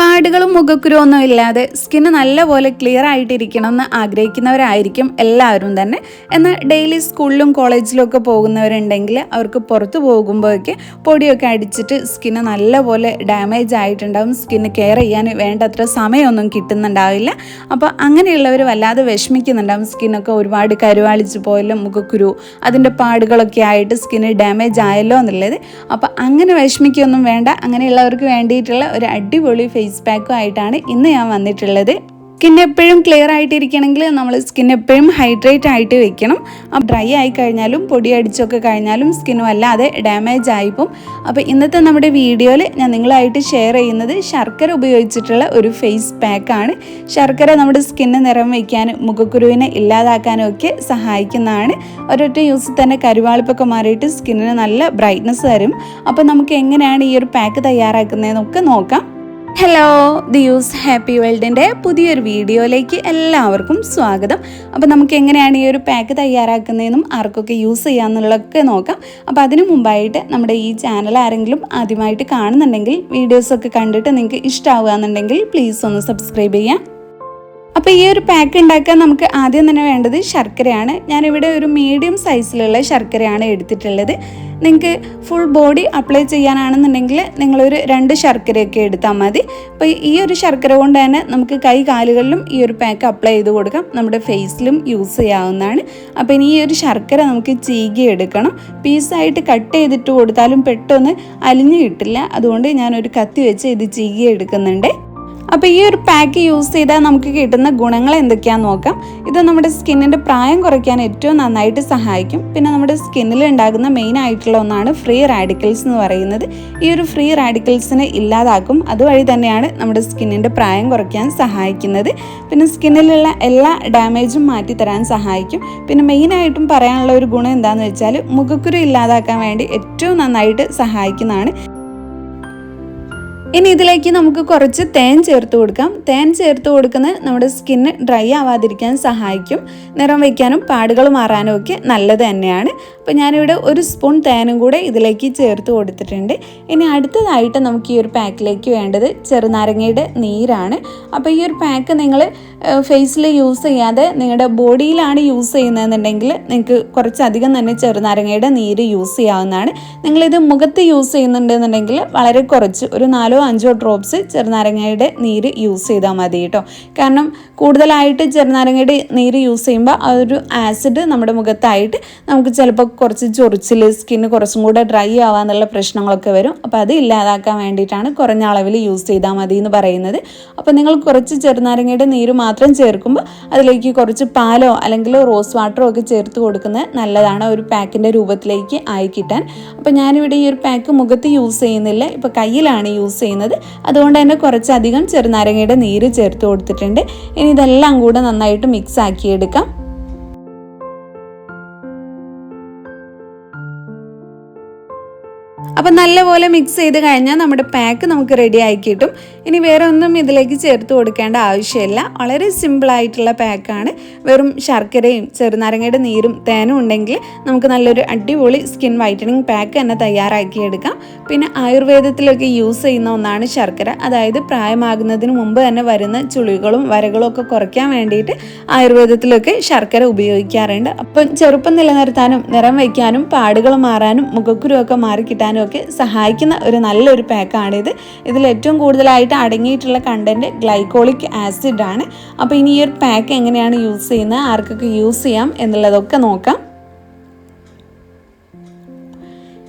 പാടുകളും മുഖക്കുരുവൊന്നും ഇല്ലാതെ സ്കിന്ന് നല്ലപോലെ ക്ലിയർ ആയിട്ടിരിക്കണമെന്ന് ആഗ്രഹിക്കുന്നവരായിരിക്കും എല്ലാവരും തന്നെ. എന്നാൽ ഡെയിലി സ്കൂളിലും കോളേജിലും ഒക്കെ പോകുന്നവരുണ്ടെങ്കിൽ അവർക്ക് പുറത്ത് പോകുമ്പോഴൊക്കെ പൊടിയൊക്കെ അടിച്ചിട്ട് സ്കിന്ന് നല്ലപോലെ ഡാമേജ് ആയിട്ടുണ്ടാവും. സ്കിന്ന് കെയർ ചെയ്യാൻ വേണ്ടത്ര സമയമൊന്നും കിട്ടുന്നുണ്ടാവില്ല. അപ്പോൾ അങ്ങനെയുള്ളവർ വല്ലാതെ വിഷമിക്കുന്നുണ്ടാവും. സ്കിന്നൊക്കെ ഒരുപാട് കരുവാളിച്ച് പോയല്ലോ, മുഖക്കുരു അതിൻ്റെ പാടുകളൊക്കെ ആയിട്ട് സ്കിന്ന് ഡാമേജ് ആയല്ലോ എന്നുള്ളത്. അപ്പോൾ അങ്ങനെ വിഷമിക്കൊന്നും വേണ്ട. അങ്ങനെയുള്ളവർക്ക് വേണ്ടിയിട്ടുള്ള ഒരു അടിപൊളി ഫേസ് പാക്കും ആയിട്ടാണ് ഇന്ന് ഞാൻ വന്നിട്ടുള്ളത്. സ്കിൻ എപ്പോഴും ക്ലിയർ ആയിട്ടിരിക്കണമെങ്കിൽ നമ്മൾ സ്കിൻ എപ്പോഴും ഹൈഡ്രേറ്റ് ആയിട്ട് വെക്കണം. അപ്പോൾ ഡ്രൈ ആയി കഴിഞ്ഞാലും പൊടി അടിച്ചൊക്കെ കഴിഞ്ഞാലും സ്കിന്നും വല്ലാതെ ഡാമേജ് ആയിപ്പോവും. അപ്പോൾ ഇന്നത്തെ നമ്മുടെ വീഡിയോയിൽ ഞാൻ നിങ്ങളായിട്ട് ഷെയർ ചെയ്യുന്നത് ശർക്കര ഉപയോഗിച്ചിട്ടുള്ള ഒരു ഫേസ് പാക്കാണ്. ശർക്കര നമ്മുടെ സ്കിന്ന് നിറം വയ്ക്കാനും മുഖക്കുരുവിനെ ഇല്ലാതാക്കാനും ഒക്കെ സഹായിക്കുന്നതാണ്. ഒരൊറ്റ യൂസിൽ തന്നെ കരുവാളിപ്പൊക്കെ മാറിയിട്ട് സ്കിന്നിന് നല്ല ബ്രൈറ്റ്നസ് തരും. അപ്പോൾ നമുക്ക് എങ്ങനെയാണ് ഈ ഒരു പാക്ക് തയ്യാറാക്കുന്നതെന്നൊക്കെ നോക്കാം. ഹലോ, ദിയൂസ് ഹാപ്പി വേൾഡിൻ്റെ പുതിയൊരു വീഡിയോയിലേക്ക് എല്ലാവർക്കും സ്വാഗതം. അപ്പോൾ നമുക്ക് എങ്ങനെയാണ് ഈ ഒരു പാക്ക് തയ്യാറാക്കുന്നതെന്നും ആർക്കൊക്കെ യൂസ് ചെയ്യാമെന്നുള്ളതൊക്കെ നോക്കാം. അപ്പോൾ അതിനു മുമ്പായിട്ട് നമ്മുടെ ഈ ചാനൽ ആരെങ്കിലും ആദ്യമായിട്ട് കാണുന്നുണ്ടെങ്കിൽ വീഡിയോസൊക്കെ കണ്ടിട്ട് നിങ്ങൾക്ക് ഇഷ്ടമാവുകയെന്നുണ്ടെങ്കിൽ പ്ലീസ് ഒന്ന് സബ്സ്ക്രൈബ് ചെയ്യാം. അപ്പോൾ ഈ ഒരു പാക്ക് ഉണ്ടാക്കാൻ നമുക്ക് ആദ്യം തന്നെ വേണ്ടത് ശർക്കരയാണ്. ഞാനിവിടെ ഒരു മീഡിയം സൈസിലുള്ള ശർക്കരയാണ് എടുത്തിട്ടുള്ളത്. നിങ്ങൾക്ക് ഫുൾ ബോഡി അപ്ലൈ ചെയ്യാനാണെന്നുണ്ടെങ്കിൽ നിങ്ങളൊരു 2 ശർക്കരയൊക്കെ എടുത്താൽ മതി. അപ്പോൾ ഈ ഒരു ശർക്കര കൊണ്ട് തന്നെ നമുക്ക് കൈ കാലുകളിലും ഈ ഒരു പാക്ക് അപ്ലൈ ചെയ്ത് കൊടുക്കാം. നമ്മുടെ ഫേസിലും യൂസ് ചെയ്യാവുന്നതാണ്. അപ്പോൾ ഇനി ഈ ഒരു ശർക്കര നമുക്ക് ചീകി എടുക്കണം. പീസായിട്ട് കട്ട് ചെയ്തിട്ട് കൊടുത്താലും പെട്ടെന്ന് അലിഞ്ഞു കിട്ടില്ല. അതുകൊണ്ട് ഞാനൊരു കത്തി വെച്ച് ഇത് ചീകി എടുക്കുന്നുണ്ട്. അപ്പോൾ ഈ ഒരു പാക്ക് യൂസ് ചെയ്താൽ നമുക്ക് കിട്ടുന്ന ഗുണങ്ങൾ എന്തൊക്കെയാണെന്ന് നോക്കാം. ഇത് നമ്മുടെ സ്കിന്നിൻ്റെ പ്രായം കുറയ്ക്കാൻ ഏറ്റവും നന്നായിട്ട് സഹായിക്കും. പിന്നെ നമ്മുടെ സ്കിന്നിൽ ഉണ്ടാകുന്ന മെയിൻ ആയിട്ടുള്ള ഒന്നാണ് ഫ്രീ റാഡിക്കൽസ് എന്ന് പറയുന്നത്. ഈ ഒരു ഫ്രീ റാഡിക്കൽസിനെ ഇല്ലാതാക്കും. അതുവഴി തന്നെയാണ് നമ്മുടെ സ്കിന്നിൻ്റെ പ്രായം കുറയ്ക്കാൻ സഹായിക്കുന്നത്. പിന്നെ സ്കിന്നിലുള്ള എല്ലാ ഡാമേജും മാറ്റി തരാൻ സഹായിക്കും. പിന്നെ മെയിനായിട്ടും പറയാനുള്ള ഒരു ഗുണം എന്താണെന്ന് വെച്ചാൽ മുഖക്കുരു ഇല്ലാതാക്കാൻ വേണ്ടി ഏറ്റവും നന്നായിട്ട് സഹായിക്കുന്നതാണ്. ഇനി ഇതിലേക്ക് നമുക്ക് കുറച്ച് തേൻ ചേർത്ത് കൊടുക്കാം. തേൻ ചേർത്ത് കൊടുക്കുന്നത് നമ്മുടെ സ്കിന്ന് ഡ്രൈ ആവാതിരിക്കാൻ സഹായിക്കും. നിറം വയ്ക്കാനും പാടുകൾ മാറാനും ഒക്കെ നല്ലത് തന്നെയാണ്. അപ്പോൾ ഞാനിവിടെ 1 സ്പൂൺ തേനും കൂടെ ഇതിലേക്ക് ചേർത്ത് കൊടുത്തിട്ടുണ്ട്. ഇനി അടുത്തതായിട്ട് നമുക്ക് ഈ ഒരു പാക്കിലേക്ക് വേണ്ടത് ചെറുനാരങ്ങയുടെ നീരാണ്. അപ്പോൾ ഈ ഒരു പാക്ക് നിങ്ങൾ ഫേസിൽ യൂസ് ചെയ്യാതെ നിങ്ങളുടെ ബോഡിയിലാണ് യൂസ് ചെയ്യുന്നതെന്നുണ്ടെങ്കിൽ നിങ്ങൾക്ക് കുറച്ചധികം തന്നെ ചെറുനാരങ്ങയുടെ നീര് യൂസ് ചെയ്യാവുന്നതാണ്. നിങ്ങളിത് മുഖത്ത് യൂസ് ചെയ്യുന്നുണ്ടെന്നുണ്ടെങ്കിൽ വളരെ കുറച്ച് ഒരു 4-5 ഡ്രോപ്സ് ചെറുനാരങ്ങയുടെ നീര് യൂസ് ചെയ്താൽ മതി കേട്ടോ. കാരണം കൂടുതലായിട്ട് ചെറുനാരങ്ങയുടെ നീര് യൂസ് ചെയ്യുമ്പോൾ ആ ഒരു ആസിഡ് നമ്മുടെ മുഖത്തായിട്ട് നമുക്ക് ചിലപ്പോൾ കുറച്ച് ചൊറിച്ചിൽ, സ്കിന്ന് കുറച്ചും കൂടെ ഡ്രൈ ആവാന്നുള്ള പ്രശ്നങ്ങളൊക്കെ വരും. അപ്പോൾ അത് ഇല്ലാതാക്കാൻ വേണ്ടിയിട്ടാണ് കുറഞ്ഞ അളവിൽ യൂസ് ചെയ്താൽ മതി എന്ന് പറയുന്നത്. അപ്പോൾ നിങ്ങൾ കുറച്ച് ചെറുനാരങ്ങയുടെ നീര് മാത്രം ചേർക്കുമ്പോൾ അതിലേക്ക് കുറച്ച് പാലോ അല്ലെങ്കിൽ റോസ് വാട്ടറോ ഒക്കെ ചേർത്ത് കൊടുക്കുന്നത് നല്ലതാണ് ഒരു പാക്കിൻ്റെ രൂപത്തിലേക്ക് ആയി കിട്ടാൻ. അപ്പോൾ ഞാനിവിടെ ഈ ഒരു പാക്ക് മുഖത്ത് യൂസ് ചെയ്യുന്നില്ല, ഇപ്പോൾ കയ്യിലാണ് യൂസ് ചെയ്യുന്നത്. അതുകൊണ്ട് തന്നെ കുറച്ചധികം ചെറുനാരങ്ങയുടെ നീര് ചേർത്ത് കൊടുത്തിട്ടുണ്ട്. ഇനി ഇതെല്ലാം കൂടെ നന്നായിട്ട് മിക്സ് ആക്കിയെടുക്കാം. അപ്പം നല്ലപോലെ മിക്സ് ചെയ്ത് കഴിഞ്ഞാൽ നമ്മുടെ പാക്ക് നമുക്ക് റെഡി ആയി കിട്ടും. ഇനി വേറെ ഒന്നും ഇതിലേക്ക് ചേർത്ത് കൊടുക്കേണ്ട ആവശ്യമില്ല. വളരെ സിമ്പിളായിട്ടുള്ള പാക്കാണ്. വെറും ശർക്കരയും ചെറുനാരങ്ങയുടെ നീരും തേനും ഉണ്ടെങ്കിൽ നമുക്ക് നല്ലൊരു അടിപൊളി സ്കിൻ വൈറ്റനിങ് പാക്ക് തന്നെ തയ്യാറാക്കിയെടുക്കാം. പിന്നെ ആയുർവേദത്തിലൊക്കെ യൂസ് ചെയ്യുന്ന ഒന്നാണ് ശർക്കര. അതായത് പ്രായമാകുന്നതിന് മുമ്പ് തന്നെ വരുന്ന ചുളികളും വരകളും ഒക്കെ കുറയ്ക്കാൻ വേണ്ടിയിട്ട് ആയുർവേദത്തിലൊക്കെ ശർക്കര ഉപയോഗിക്കാറുണ്ട്. അപ്പം ചെറുപ്പം നിലനിർത്താനും നിറം വയ്ക്കാനും പാടുകൾ മാറാനും മുഖക്കുരുവൊക്കെ മാറിക്കിട്ടാനും ഒക്കെ സഹായിക്കുന്ന ഒരു നല്ലൊരു പാക്കാണിത്. ഇതിൽ ഏറ്റവും കൂടുതലായിട്ട് അടങ്ങിയിട്ടുള്ള കണ്ടന്റ് ഗ്ലൈക്കോളിക് ആസിഡ് ആണ്. അപ്പോൾ ഇനി ഈ ഒരു പാക്ക് എങ്ങനെയാണ് യൂസ് ചെയ്യുന്നത്, ആർക്കൊക്കെ യൂസ് ചെയ്യാം എന്നുള്ളതൊക്കെ നോക്കാം.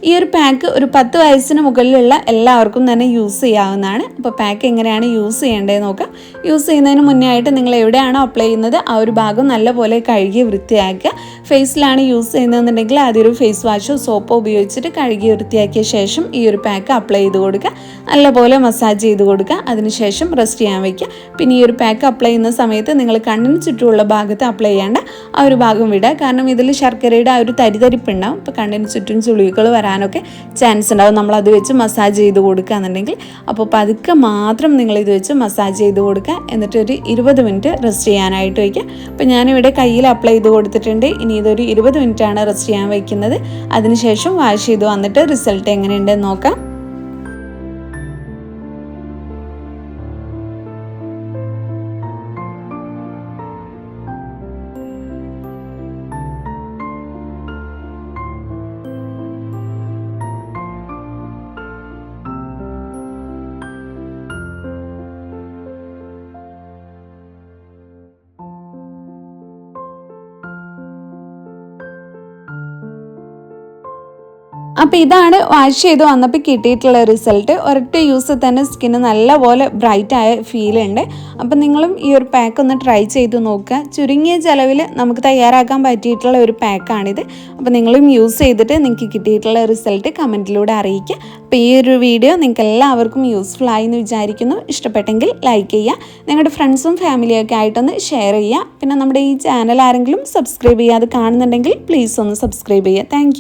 ഈ ഒരു പാക്ക് ഒരു 10 വയസ്സിന് മുകളിലുള്ള എല്ലാവർക്കും തന്നെ യൂസ് ചെയ്യാവുന്നതാണ്. അപ്പോൾ പാക്ക് എങ്ങനെയാണ് യൂസ് ചെയ്യേണ്ടതെന്ന് നോക്കാം. യൂസ് ചെയ്യുന്നതിന് മുന്നേ ആയിട്ട് നിങ്ങൾ എവിടെയാണോ അപ്ലൈ ചെയ്യുന്നത് ആ ഒരു ഭാഗം നല്ലപോലെ കഴുകി വൃത്തിയാക്കുക. ഫേസിലാണ് യൂസ് ചെയ്യുന്നതെന്നുണ്ടെങ്കിൽ ആദ്യം ഒരു ഫേസ് വാഷോ സോപ്പോ ഉപയോഗിച്ചിട്ട് കഴുകി വൃത്തിയാക്കിയ ശേഷം ഈ ഒരു പാക്ക് അപ്ലൈ ചെയ്ത് കൊടുക്കുക. നല്ലപോലെ മസാജ് ചെയ്ത് കൊടുക്കുക. അതിനുശേഷം റെസ്റ്റ് ചെയ്യാൻ വയ്ക്കുക. പിന്നെ ഈ ഒരു പാക്ക് അപ്ലൈ ചെയ്യുന്ന സമയത്ത് നിങ്ങൾ കണ്ണിന് ചുറ്റുമുള്ള ഭാഗത്ത് അപ്ലൈ ചെയ്യേണ്ട ആ ഒരു ഭാഗം വിടുക. കാരണം ഇതിൽ ശർക്കരയുടെ ആ ഒരു തരിതരിപ്പുണ്ടാവും. ഇപ്പോൾ കണ്ണിന് ചുറ്റും ചുളിവുകൾ വരാനൊക്കെ ചാൻസ് ഉണ്ടാവും നമ്മളത് വെച്ച് മസാജ് ചെയ്ത് കൊടുക്കുക എന്നുണ്ടെങ്കിൽ. അപ്പോൾ പതുക്കെ മാത്രം നിങ്ങളിത് വെച്ച് മസാജ് ചെയ്ത് കൊടുക്കുക. എന്നിട്ടൊരു 20 മിനിറ്റ് റെസ്റ്റ് ചെയ്യാനായിട്ട് വയ്ക്കുക. അപ്പോൾ ഞാനിവിടെ കയ്യിൽ അപ്ലൈ ചെയ്ത് കൊടുത്തിട്ടുണ്ട്. ഇനി ഇതൊരു 20 മിനിറ്റാണ് റെസ്റ്റ് ചെയ്യാൻ വയ്ക്കുന്നത്. അതിനുശേഷം വാഷ് ചെയ്ത് വന്നിട്ട് റിസൾട്ട് എങ്ങനെയുണ്ടെന്ന് നോക്കാം. അപ്പോൾ ഇതാണ് വാഷ് ചെയ്ത് വന്നപ്പോൾ കിട്ടിയിട്ടുള്ള റിസൾട്ട്. ഒരൊറ്റ യൂസ് തന്നെ സ്കിന്ന് നല്ലപോലെ ബ്രൈറ്റായ ഫീൽ ഉണ്ട്. അപ്പം നിങ്ങളും ഈ ഒരു പാക്ക് ഒന്ന് ട്രൈ ചെയ്ത് നോക്കുക. ചുരുങ്ങിയ ചിലവിൽ നമുക്ക് തയ്യാറാക്കാൻ പറ്റിയിട്ടുള്ള ഒരു പാക്കാണിത്. അപ്പോൾ നിങ്ങളും യൂസ് ചെയ്തിട്ട് നിങ്ങൾക്ക് കിട്ടിയിട്ടുള്ള റിസൾട്ട് കമൻറ്റിലൂടെ അറിയിക്കുക. അപ്പോൾ ഈ ഒരു വീഡിയോ നിങ്ങൾക്ക് എല്ലാവർക്കും യൂസ്ഫുൾ ആയി എന്ന് വിചാരിക്കുന്നു. ഇഷ്ടപ്പെട്ടെങ്കിൽ ലൈക്ക് ചെയ്യുക, നിങ്ങളുടെ ഫ്രണ്ട്സും ഫാമിലിയൊക്കെ ആയിട്ടൊന്ന് ഷെയർ ചെയ്യുക. പിന്നെ നമ്മുടെ ഈ ചാനൽ ആരെങ്കിലും സബ്സ്ക്രൈബ് ചെയ്യാതെ കാണുന്നുണ്ടെങ്കിൽ പ്ലീസ് ഒന്ന് സബ്സ്ക്രൈബ് ചെയ്യുക. താങ്ക്